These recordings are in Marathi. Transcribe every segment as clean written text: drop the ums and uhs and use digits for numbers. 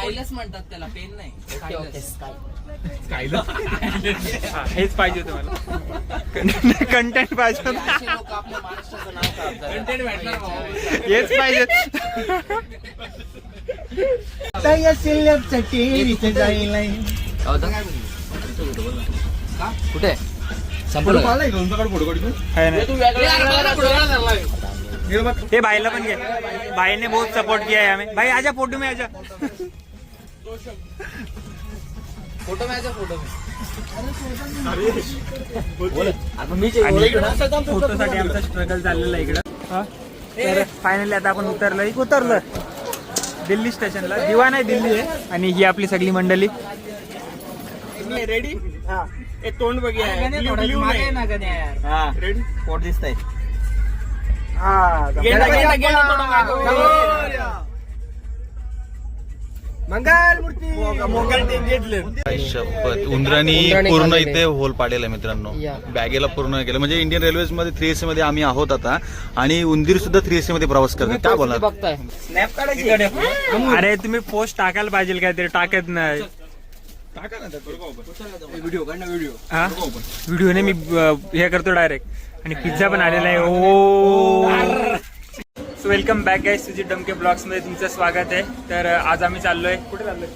स्कायलस म्हणतात त्याला, पेन नाही. हेच पाहिजे होतं मला. कंटेंट पाहिजे होतं. असे लोक आपल्या महाराष्ट्राचं नाव काढतात. कंटेंट भेटणार भाऊ. हेच पाहिजे. कुठे आहे ना. हे भाईला पण घे. भाईने बहुत सपोर्ट किया है हमें. भाई आजा फोटो में आजा. फोटो में फोटो में फोटोसाठी आमचा स्ट्रगल चाललेला आहे इकडं. तर फायनली आता आपण उतरलं दिल्ली स्टेशनला. दिवा नाही, दिल्ली आहे. आणि ही आपली सगळी मंडळी रेडी. तोंड बघूया. रेडी. पोट दिसतंय. शपथ उंदरांनी पूर्ण इथे होल पाडेल मित्रांनो. बॅगेला पूर्ण केलं. म्हणजे इंडियन रेल्वेज मध्ये 3AC मध्ये आम्ही आहोत आता. आणि उंदीर सुद्धा 3AC मध्ये प्रवास करतात. काय बोलणार. अरे तुम्ही पोस्ट टाकायला पाहिजे काहीतरी, टाकत नाही. व्हिडिओ ने मी हे करतो डायरेक्ट. आणि पिझ्झा पण आलेला आहे. ओ वेलकम बॅक गाईस, सुजित डमके ब्लॉग्स मध्ये तुमचं स्वागत आहे. तर आज आम्ही चाललोय. कुठे चाललोय?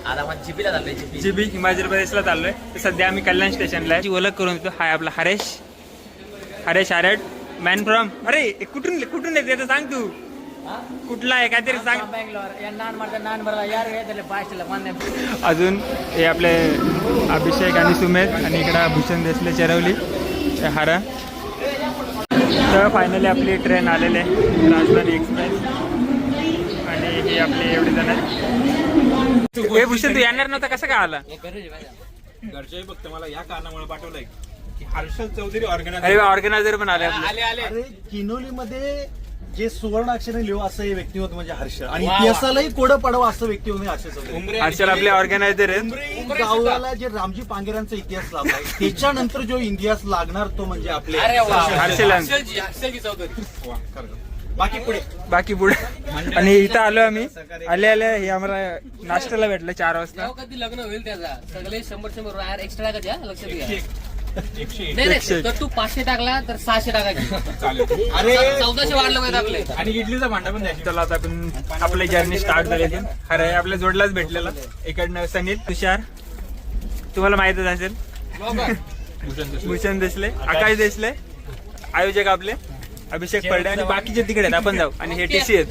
आता जीबीला चाललोय. जीबी हिमाचल प्रदेशला चाललोय. तर सध्या आम्ही कल्याण स्टेशनला आहे. ओळख करून देतो. हाय आपला हरेश आरड मॅन फ्रॉम. अरे कुठून येते तर सांग तू. कुठला आहे काहीतरी सांग. अजून हे आपले अभिषेक आणि सुमेध. आणि इकडं भूषण देसले, चरवली, हारा. तर फायनली आपली ट्रेन आलेली आहे, राजधानी एक्सप्रेस. आणि हे आपले एवढे जण आहेत. हे भूषण तू येणार नव्हता, कसं काय आला? घरचे फक्त मला या कारणामुळे पाठवलंय की हर्षल चौधरी ऑर्गनायझर पण आले. किनोलीमध्ये जे सुवर्ण अक्षराने लिहू असं हे व्यक्तिमत्व म्हणजे हर्ष. आणि इतिहासालाही कोडं पडावं असं व्यक्तिमत्व हर्ष चौधरी. हर्षल आपले ऑर्गनायझर आहेत. गावाला जे रामजी पांगेरांचा इतिहास लागला, त्याच्यानंतर जो इतिहास लागणार तो म्हणजे आपले हर्षल बाकी पुढे. आणि इथं आलो आम्ही. आले हे आम्हाला नाश्त्याला भेटलं 4 वाजता. कधी लग्न होईल त्याचा सगळे 100 एक्स्ट्रा टाका. लक्षात घ्या. 100 नाही तर तू 500 टाकला तर 600 टाकायची. अरे 1400 वाढलं पाहिजे आपले. आणि इडलीचा भांडा पण द्यायची. चला आता आपण आपली जर्नी स्टार्ट झाली. अरे आपल्या जोडलाच भेटलेला. इकडनं सनील, तुषार, तुम्हाला माहितच असेल, भूषण देसले, आकाश देसले, आयोजक आपले अभिषेक पडले. आणि बाकीचे तिकडे आहेत. आपण जाऊ. आणि हे TC आहेत.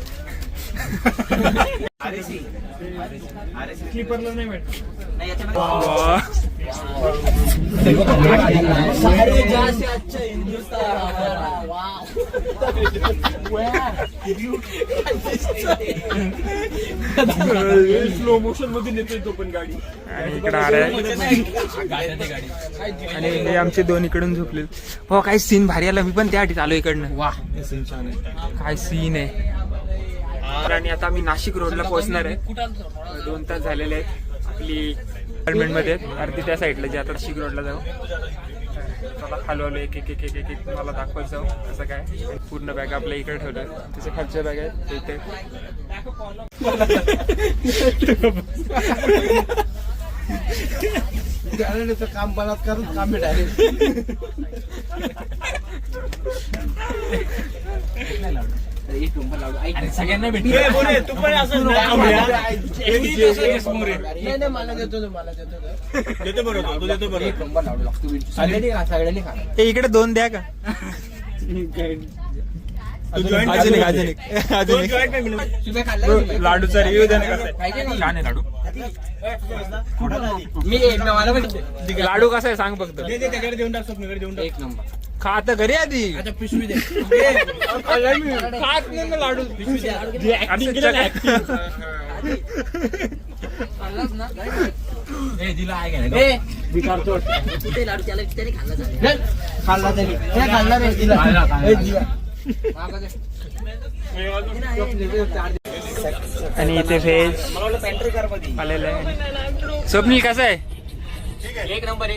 स्लो मोशन मध्ये नेतोय तो पण गाडी. आणि इकडे आणि हे आमचे 2 इकडून झोपले. हो काय सीन भारी आला. मी पण त्यासाठी आलो इकडनं. वा काय सीन आहे. आणि आता आम्ही नाशिक रोडला पोहोचणार आहे. 2 तास झालेले आहेत. आपली अपार्टमेंट मध्ये अर्धी त्या साईडला, जे आता नाशिक रोडला जाऊ. चला हलवलं एक मला दाखवत जाऊ कसं काय. पूर्ण बॅग आपल्या इकडे ठेवलं. त्याच्या खालच्या बॅग आहेत इथे. काम बलात्कार काम डायरेक्ट. सगळ्यांना भेटू. मला देतो सगळ्यांनी खा. हे इकडे 2 द्या का. अजून एक लाडूचा रिव्ह्यू द्या ना. कसा छान आहे लाडू. लाडू कसा आहे सांग फक्त. एक नंबर. खा आता घरी आधी. पिशवी दे. खात नाही ना लाडू. आणि इथे व्हेज आलेलं आहे. स्वप्नील कसं आहे? एक नंबर.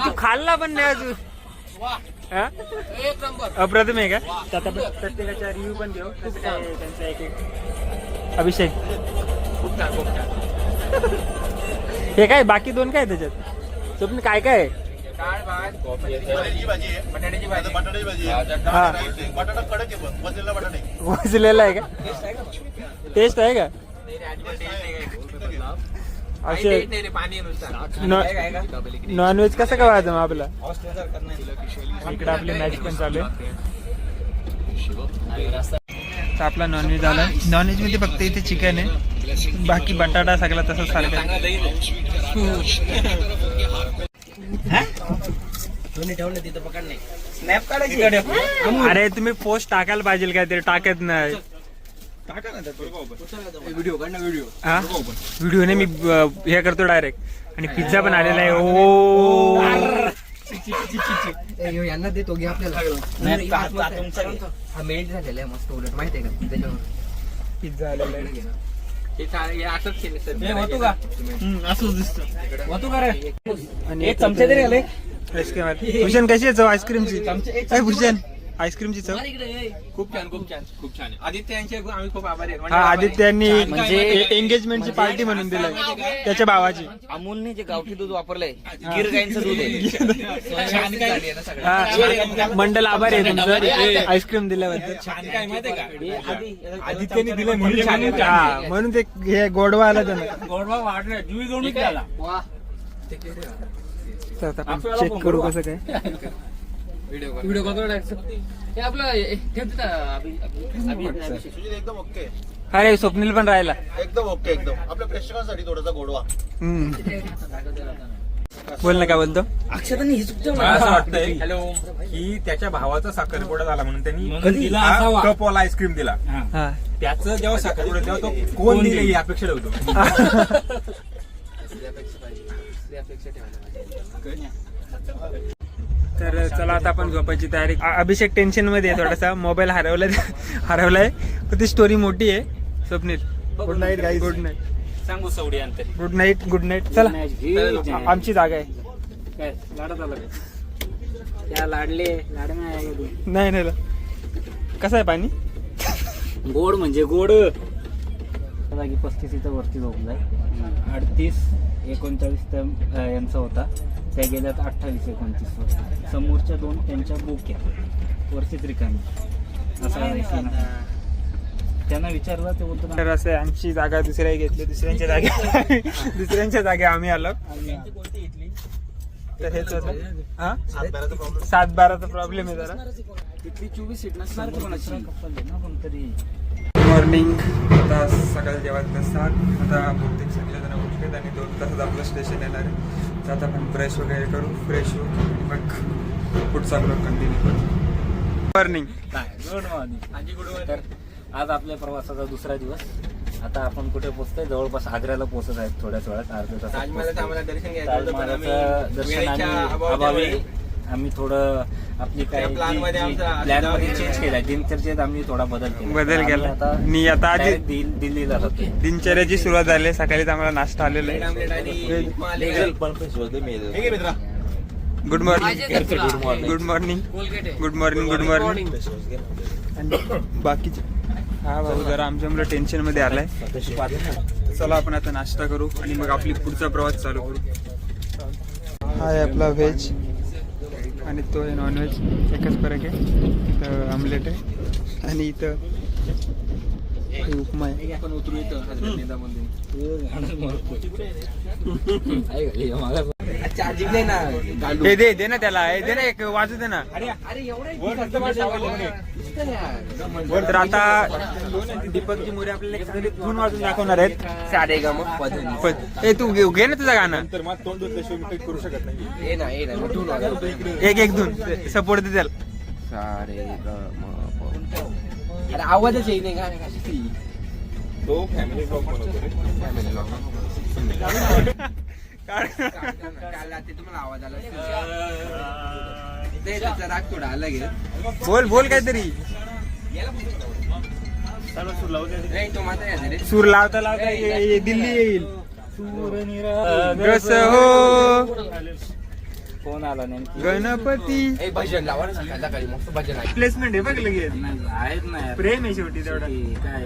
तू खाल्ला पण नाही अजून. एक नंबर. अप्रतिम आहे का. आता प्रत्येकाचा रिव्ह्यू पण घेऊ. कसं काय त्यांचा एक अभिषेक हे काय बाकी दोन काय त्याच्यात स्वप्न काय काय आहे? पनीरची भाजी आहे, बटाट्याची भाजी. बटाट्याची भाजी आहे, हा. राईस आहे, बटाटा कडक आहे, वजलेला बटाटा आहे. वाजलेला आहे का? टेस्ट आहे का? असे नॉनव्हेज कसं काय व्हायचं मग आपला? इकडे आपली मॅच पण चालू आहे. तर आपला नॉनव्हेज आला. नॉनव्हेज मध्ये फक्त इथे चिकन आहे, बाकी बटाटा सगळा तसंच सारखं आहे. अरे तुम्ही पोस्ट टाकायला पाहिजे काहीतरी, टाकत नाही. हा व्हिडिओ ने मी हे करतो डायरेक्ट. आणि पिझ्झा पण आलेला आहे. ओ यांना देतो घे आपल्याला. हा मेल्ट झालेला आहे मस्त उलट माहिती आहे का त्याच्यावर. पिझ्झा आलेला आहे. आणि चमचे तरी आले. आईस्क्रीम भूषण कशी आहे चव आईस्क्रीमची? भूषण आईस्क्रीमची चव खूप छान खूप छान खूप छान. आदित्य यांचे आम्ही खूप आभारी आहेत. हा आदित्यांनी म्हणजे एंगेजमेंटची पार्टी म्हणून दिलाय त्याच्या भावाची. अमूलने जे गावठी दूध वापरलंय गिर गाईंचं दूध आहे. हा, मंडल आभार आहे तुमचं आईस्क्रीम दिल्याबद्दल. छान काय माहितीये का, आदित्यने दिलं म्हणून छान आहे. हा म्हणून ते हे गोडवा आला त्यांना. गोडवा वाढला, जुई जोडून झाला. तर आता आपण चेक करू कसं काय. व्हिडिओ कॉल हे आपलं सुजित एकदम ओके, अरे स्वप्नील पण राहिला. एकदम ओके, एकदम आपल्या प्रेक्षकांसाठी थोडासा गोडवा. बोल ना काय बोलतो. अक्षतांनी हे चुकतं मला असं वाटतंय की त्याच्या भावाचा साखरपुडा झाला म्हणून त्यांनी कपवाला आईस्क्रीम दिला. हा त्याचं जेव्हा साखरपुडा तेव्हा तो कोण दिले ही अपेक्षा ठेवतो. तर चला आता आपण झोपायची तयारी. अभिषेक टेन्शन मध्ये आहे थोडासा. मोबाईल हरवलाय. पण ती स्टोरी मोठी आहे. Swapnil good night guys. Good night. सांगू सवडी अंतर. Good night. Good night. चला आमची जागा आहे. काय लाडत आलं त्या लाडले नाही नाही कसं आहे पाणी? गोड म्हणजे गोड. जागी 35 वरती झोपलाय. 38 39 यांचा होता, त्या गेल्यात 28 29 वर. समोरच्या दोन त्यांच्या बुक आहेत, वरतीच रिकामी. असं त्यांना विचारलं ते बोलतो तर असं आमची जागा दुसऱ्या घेतली. दुसऱ्यांच्या जागे आम्ही आलो. तर हेच होतं. हा 7-12चा प्रॉब्लेम आहे जरा. तिथली 24 सीट नसणार कोणतरी. मॉर्निंग. आता सकाळी जेवायचं 7. आता बहुतेक सगळेजण उठलेत आणि 2 तासात आपलं स्टेशन येणार आहे. तर आता आपण ब्रश वगैरे करू, फ्रेश होऊ आणि मग पुढचा ब्लॉग कंटिन्यू करू. मॉर्निंग. Good morning. तर आज आपल्या प्रवासाचा दुसरा दिवस. आता आपण कुठे पोहोचतोय? जवळपास आग्र्याला पोहोचत आहेत थोड्याच वेळात, अर्ध्या तासात. ताजमहालाचं दर्शन अभावी आम्ही थोडं आपली काय प्लॅन मध्ये चेंज केलाय. दिनचर्येत आम्ही थोडा बदल केला. मी आता आधी दिल्लीला जातो. दिनचर्याची सुरुवात झाली आहे. सकाळीच आम्हाला नाश्ता आलेला आहे. Good morning. Good morning. Good morning. Good morning. आणि बाकीचे हा भाऊ जरा आमच्यामुळे टेन्शन मध्ये आलाय. चला आपण आता नाश्ता करू आणि मग आपली पुढचा प्रवास चालू करू. हा आहे आपला व्हेज आणि तो आहे नॉनव्हेज. एकच फरक आहे, इथं आमलेट आहे आणि इथं उपमा आहे. हे दे ना त्याला. हे दे ना एक वाजू दे ना. तर आता दीपकची मोरे आपल्याला एक धून वाजून दाखवणार आहेत. तू घे ना तुझं गाणं. करू शकत नाही. एक धून सपोर्ट दे त्याला. आवाजच येईल नाही का तो फॅमिली ब्लॉग बनवतो. तुम्हाला आवाज आला राग थोडा आला गे. बोल काहीतरी. सूर लावता लावता दिल्ली येईल. हो कोण आला नेमकी? गणपती. भजन लावा ना सकाळी मस्त भजन आहे. प्लेसमेंट आहे बघ लगेच. आहेत ना प्रेम आहे शेवटी तेवढा. काय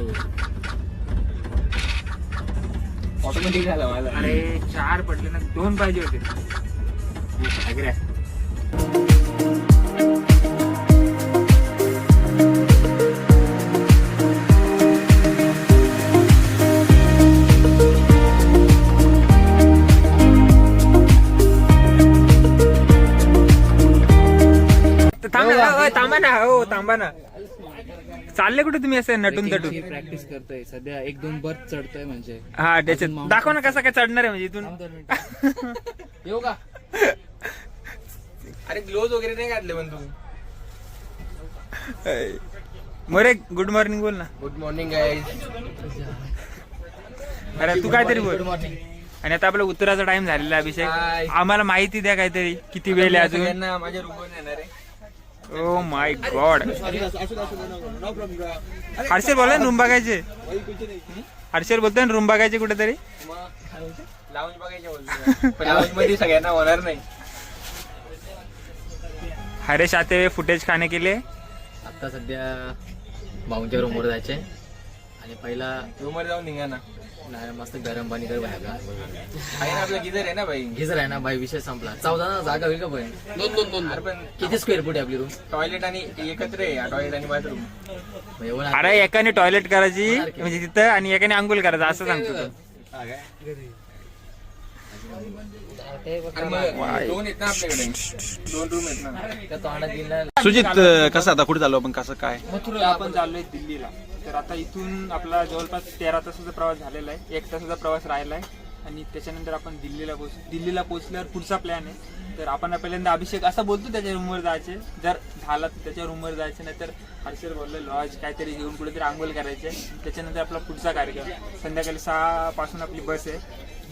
ऑटोमॅटिक झाला माझा. अरे 4 पडले ना, 2 पाहिजे होते. थांबा ना, हो थांबा ना. चालले कुठे तुम्ही असं नटून तटून? प्रॅक्टिस करतोय सध्या, 1-2 बर्थ चढतोय म्हणजे. हा त्याच्यात दाखव ना कसा काय चढणार आहे म्हणजे इथून. येऊ का? अरे ग्लोव्ह वगैरे नाही घातले पण तू. मोरे गुड मॉर्निंग बोल ना. Good morning guys. अरे तू काहीतरी बोल. मॉर्निंग. आणि आता आपला उत्तराचा टाइम झालेला आहे, अभिषेक. आम्हाला माहिती द्या काहीतरी, किती वेळ आहे अजून. माझ्या रूमवर येणार आहे. Oh my God. हर्षल बोला रूम बघायचे. हर्षल बोलतोय ना रूम बघायचे कुठेतरी. लाऊंज बघायचे बोलतो, पण लाऊंज मध्ये सगळ्यांना होणार नाही. हरेश आते हुए फुटेज खाने के लिए. आता सध्या भाऊंच्या रूमवर जायचे आणि पहिला रूमवर जाऊन निघा ना. नाही, मस्त गरम पाणी कर बाहेर. आहे ना आपलं गिझर आहे ना भाई. घेजर आहे ना भाई, विषय संपला. 14 ना जागा होईल का पण? 2 अरे पण किती स्क्वेअर फूट आहे आपली रूम? टॉयलेट आणि एकत्र आहे, टॉयलेट आणि बाथरूम. अरे एकाने टॉयलेट करायची म्हणजे तिथं, आणि एकाने अंघोळ करायचं असं सांगतो तो. दोन आहेत ना आपल्याकडे, 2 रूम आहेत ना. तोंडात दिला. सुजित कसं आता कुठे चालू आपण, कसं काय? आपण चाललोय दिल्लीला. तर आता इथून आपला जवळपास 13 तासाचा प्रवास झालेला आहे. 1 तासाचा प्रवास राहिला आहे आणि त्याच्यानंतर आपण दिल्लीला पोहोचू. दिल्लीला पोहोचल्यावर पुढचा प्लॅन आहे. तर आपण पहिल्यांदा अभिषेक असा बोलतो त्याच्या रूमवर जायचे, जर झाला तर त्याच्या रूमवर जायचे, नाही तर हर्षल बोललं लॉज काहीतरी घेऊन कुठेतरी आंघोळ करायचे. त्याच्यानंतर आपला पुढचा कार्यक्रम संध्याकाळी 6 पासून आपली बस आहे,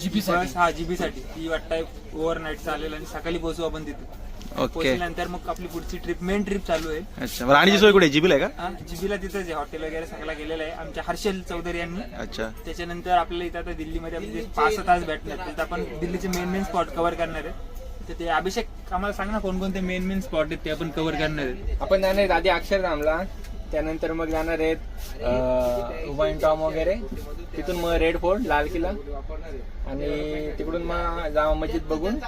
जीबी बस. हा जीबी साठी ती वाटतंय ओव्हरनाईट चालेल आणि सकाळी पोहोचू आपण तिथे. ओके. पोहोचल्यानंतर मग आपली पुढची ट्रिप, मेन ट्रिप चालू आहे. अच्छा, राणीची सोय कुठे? जीबीला आहे का? जीबीला तिथंच आहे, हॉटेल वगैरे सगळं गेलेलं आहे आमच्या हर्षल चौधरी यांनी. अच्छा. त्याच्यानंतर आपल्याला इथं आता दिल्लीमध्ये आपले 5 तास भेटणार, तिथं आपण दिल्लीचे मेन स्पॉट कव्हर करणार आहे. तर ते अभिषेक आम्हाला सांग ना कोणकोणते मेन स्पॉट आहेत ते आपण कव्हर करणार आहे. आपण जाणार आहेत आधी अक्षरधामला, त्यानंतर मग जाणार आहेत वाईन टॉम वगैरे, तिथून मग रेड फोर्ट, लाल किल्ला, आणि तिकडून मग जामा मस्जिद बघून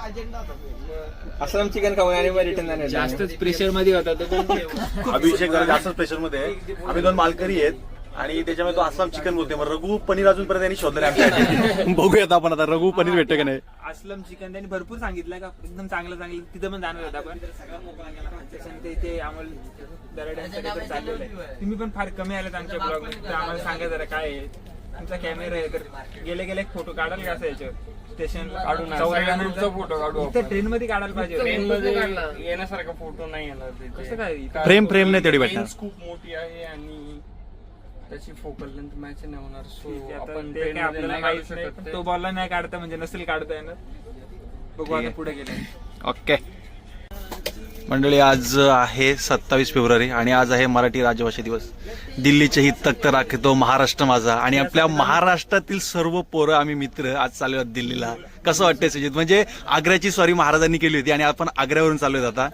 असलम चिकन खाऊन आणि मग रिटर्न जाणार. जास्तच प्रेशर मध्ये होता तो. अभिषेक जरा जास्तच प्रेशर मध्ये आहे. आम्ही 2 मालकरी आहेत आणि त्याच्यामुळे तो असलम चिकन बोलते. मग रघु पनीर अजूनपर्यंत त्यांनी शोधलं आमच्या. बघूयात आपण आता रघु पनीर भेटतं का नाही. असलम चिकन त्यांनी भरपूर सांगितलं का एकदम चांगलं तिथं पण जाणार होता आपण. त्याच्यानंतर इथे आम्हाला दराड्यांचं काहीतरी चाललेलं आहे. तुम्ही पण फार कमी आलात आमच्या ब्लॉग मध्ये, तर आम्हाला सांगा जरा काय आहे. तुमचा कॅमेरा आहे तर गेले एक फोटो काढाल का असं याच्यावर स्टेशनला काढून फोटो काढू. इथं ट्रेन मध्ये काढायला पाहिजे. ट्रेन मध्ये येण्यासारखा फोटो नाही येणार. कसं काय? फ्रेम नाही तेवढी भेटणार. खूप मोठी आहे आणि त्याची फोकल लेंथ मॅच नाही होणार. सो आता आपण ते काय आपल्याला माहित नाही, पण तो बॉलला नाही काढता म्हणजे नसेल काढता येणार. बघू आता पुढे गेले. ओके मंडळी, आज आहे 27 फेब्रुवारी आणि आज आहे मराठी राजभाषा दिवस. दिल्लीचे ही तख्त राखतो महाराष्ट्र माझा, आणि आपल्या महाराष्ट्रातील सर्व पोरं आम्ही मित्र आज चालू आहेत दिल्लीला. कसं वाटतंय सुजित? म्हणजे आग्र्याची स्वारी महाराजांनी केली होती आणि आपण आग्र्यावरून चालू आहेत आता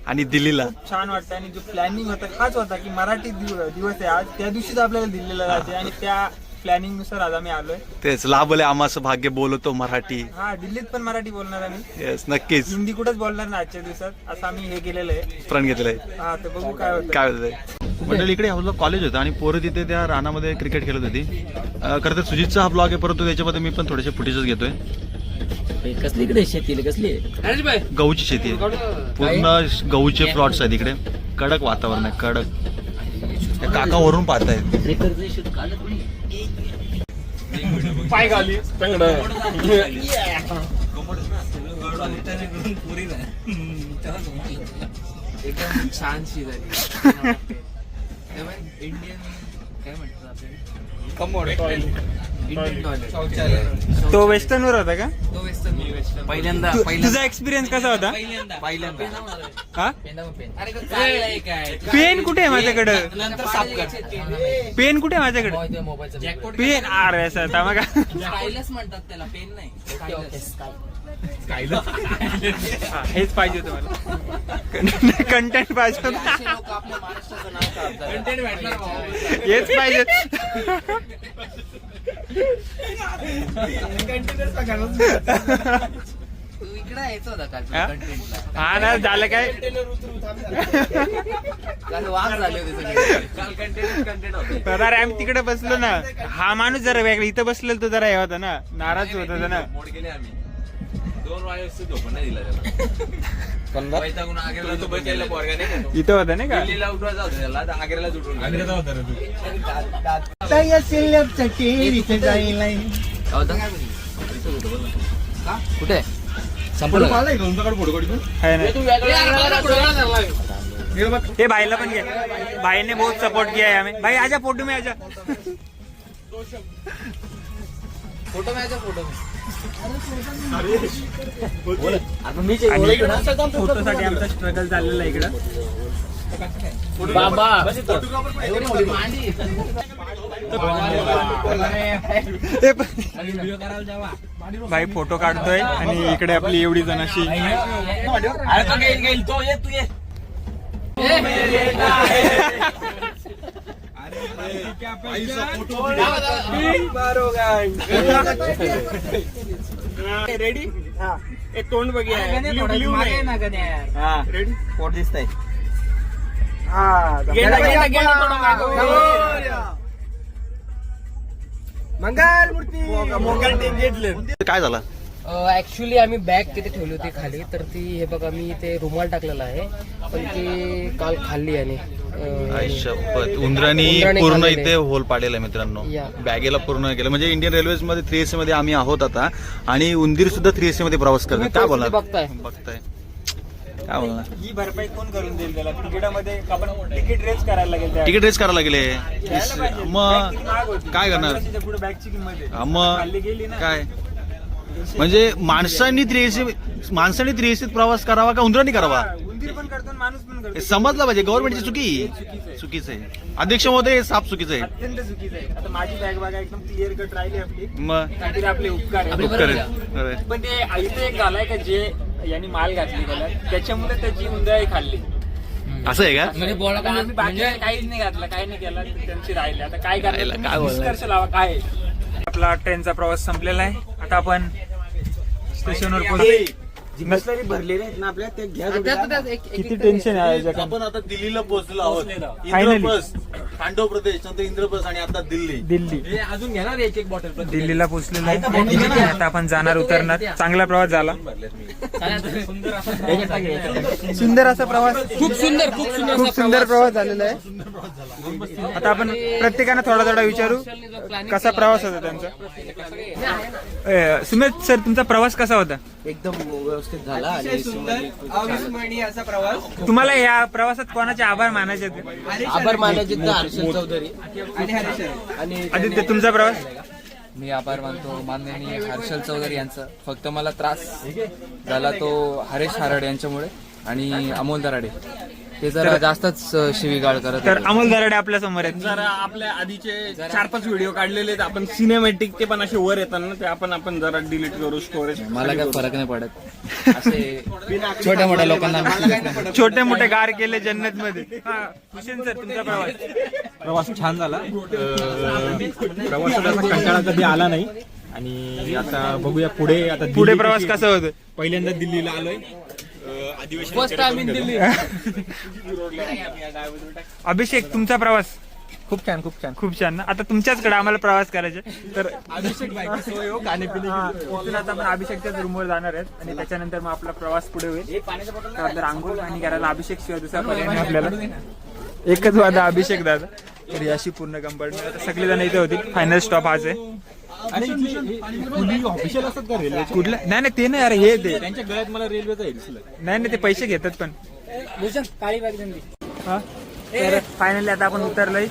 आणि दिल्लीला. छान वाटतं. आणि जो प्लॅनिंग होता हाच होता की मराठी दिवस आहे आज, त्या दिवशीच आपल्याला दिल्लीला जायचे आणि त्या प्लॅनिंग नुसार आज आम्ही आलोय. तेच लाभले आम्हाला भाग्य, बोलतो मराठी. हा, दिल्लीत पण मराठी बोलणार आम्ही. येस, नक्कीच. हिंदी कुठंच बोलणार ना आजच्या दिवसात, असं आम्ही हे केलेलं आहे, प्रण घेतलेलं आहे. हा, तर बघू काय होतं. काय होतंय मंडळी. इकडे आपलं कॉलेज होतं आणि पोरं तिथे त्या रानामध्ये क्रिकेट खेळत होती. खरं तर सुजितचा हा ब्लॉग आहे, परंतु त्याच्यामध्ये मी पण थोडेसे फुटेजेस घेतोय. कसली इकडे शेती कसली आहे? गहूची शेती आहे, पूर्ण गहूचे प्लॉट्स आहेत इकडे. कडक वातावरण आहे, कडक. त्या काका वरून पाहतायत. पाय घाली एकदम छानशी झाली. इंडियन काय म्हणतात आपण, इंडियन टॉयलेट. तो वेस्टर्न वर होता का? तो वेस्टर्न. पहिल्यांदा तुझा एक्सपिरियन्स कसा होता? पहिल्यांदा हा पेन कुठे आहे माझ्याकडं? पेन कुठे आहे माझ्याकडे? पेन अरे असं आता मग म्हणतात त्याला, पेन नाही. हा, हेच पाहिजे होतं मला. कंटेंट पाहिजे होतं. आपल्या महाराष्ट्राचं नाव काढतात. हेच पाहिजे. तू इकडे यायचं होता काल हा? कंटेंटला. हा ना, झालं काय? काल वाघ झाले होते सगळे. काल कंटेंट होते. तर अरे आम्ही तिकडे बसलो ना, हा माणूस जरा वेगळा इथं बसलेला तो जरा हे होता ना, नाराज होत होता ना. मोड गेले आम्ही 2 वाजता झोपून नाही दिला त्याला. वैतागून आग्र्याला तो बसायला पोरगा नाही का? इथं होता नाही का? दिल्लीला उठवायचा होता त्याला, तर आग्र्याला उठवून कुठे संपलं का? है ना. हे भाईला पण घे. भाईने बहुत सपोर्ट किया है हमें. भाई आजा फोटो में आजा. फोटो में आजा, फोटो में. फोटोसाठी आमचा स्ट्रगल चाललेला आहे इकडं. बाबा भाई फोटो काढतोय आणि इकडे आपली एवढी जण अशी रेडी. तोंड बघूया. रेडी. पोट दिसतंय. काय झालं? ऍक्च्युली आम्ही बॅग किती ठेवली होती खाली, तर ती हे बघा मी ते रुमाल टाकलेला आहे, पण ती काल खाल्ली आणि शपथ, उंदरांनी पूर्ण खाल्लेलं इथे होल पाडलेला आहे मित्रांनो. या. बॅगेला पूर्ण केलं. म्हणजे इंडियन रेल्वेज मध्ये 3AC मध्ये आम्ही आहोत आता, आणि उंदीर सुद्धा 3AC मध्ये प्रवास करतात. काय बोला बघताय. काय बोलणार? ही भरपाई कोण करून देईल त्याला? तिकिटामध्ये आपण तिकीट रेस करायला लागेल त्या. तिकीट रेस करायला लागले मग काय करणार? पुढे बॅगची किंमत आहे. हा, मग खाल्ली गेली ना. काय म्हणजे माणसांनी 3AC प्रवास करावा का उंदरांनी करावा? उंदीर पण करतो आणि माणूस पण हे करतो. समजलं पाहिजे. गव्हर्नमेंटची चुकीचं आहे. अध्यक्ष महोदय, साफ चुकीचं आहे. अत्यंत चुकीचं आहे. आता माझी बॅग बघा एकदम क्लिअर कट राहिली आपली. मग काहीतरी आपले उपकार आहे. उपकार आहे. अरे. पण ते इथे एक झालाय का जे यांनी माल घातली त्याला, त्याच्यामुळे त्याची उंदराई खाल्ली. असं आहे का? म्हणजे बोला आता आम्ही बाकी काहीच नाही घातलं, काही नाही केलं, त्यांची राहिले. आता काय राहिलं, करायला काय बोलणार? निष्कर्ष लावा काय आहे? आपला ट्रेनचा प्रवास संपलेला आहे. आता आपण स्टेशनवर पोहोचलो. भरलेले आहेत ना आपल्या, ते घ्या. किती टेन्शन आहे. आपण आता दिल्लीला पोहोचलो आहोत. Finally. इंद्रप्रस्थ, खांडव प्रदेश, नंतर इंद्रप्रस्थ आणि आता दिल्ली. दिल्ली. अजून घेणार एक बॉटल. दिल्लीला पोहोचलेलो आहे. आता आपण जाणार, उतरणार. चांगला प्रवास झाला. सुंदर असा प्रवास. खूप सुंदर प्रवास झालेला आहे. आता आपण प्रत्येकानं थोडा थोडा विचारू कसा प्रवास होता त्यांचा. सुमित सर, तुमचा प्रवास कसा होता? एकदम व्यवस्थित झाला आणि अविस्मरणीय असा प्रवास. तुम्हाला या प्रवासात कोणाचे आभार मानायचे होते? आभार मानायचे तर हर्षल चौधरी आणि आदित्य, तुमचा प्रवास? मी आभार मानतो माननीय हर्षल चौधरी यांचा. फक्त मला त्रास झाला तो हरेश हारड यांच्यामुळे आणि अमोल दराडे, ते जरा जास्तच शिवीगाळ करत तर होते. अमोल दराडे आपल्या समोर आहेत. जरा आपल्या आधीचे 4-5 व्हिडिओ काढलेले आहेत आपण सिनेमॅटिक, ते पण असे वर येतात ना, ते आपण जरा डिलीट करू स्टोरेज. मला काय फरक नाही पडत. असे छोट्या मोठ्या लोकांना छोटे मोठे गार केले जन्नत मध्ये. हुसेन सर, तुमचा प्रवास? प्रवास छान झाला. प्रवासाचा कंटाळा कधी आला नाही. आणि आता बघूया पुढे. आता पुढे प्रवास कसा होतो? पहिल्यांदा दिल्लीला आलोय. First time in Delhi. Abhishek, तुमचा प्रवास? खूप छान. खूप छान ना. आता तुमच्याचकडे आम्हाला प्रवास करायचा तर अभिषेक इथून आता आपण अभिषेकच्याच रूमवर जाणार आहेत आणि त्याच्यानंतर मग आपला प्रवास पुढे होईल. तर आंघोळ पाणी करायला अभिषेक शिवाय दुसरा पर्याय नाही आपल्याला. एकच वादा अभिषेक दादा. तर ही अशी पूर्ण कंपार्टमेंट. आता सगळेजण इथे होतील. फायनल स्टॉप हाच आहे. ऑफिशियल असतात का रेल्वे? कुठलं? नाही ते नाही. अरे हे ते त्यांच्या गळ्यात मला रेल्वेचा हे दिसलं. नाही ते पैसे घेतात पण. काळी बॅग. तर फायनली आता आपण उतरलोय.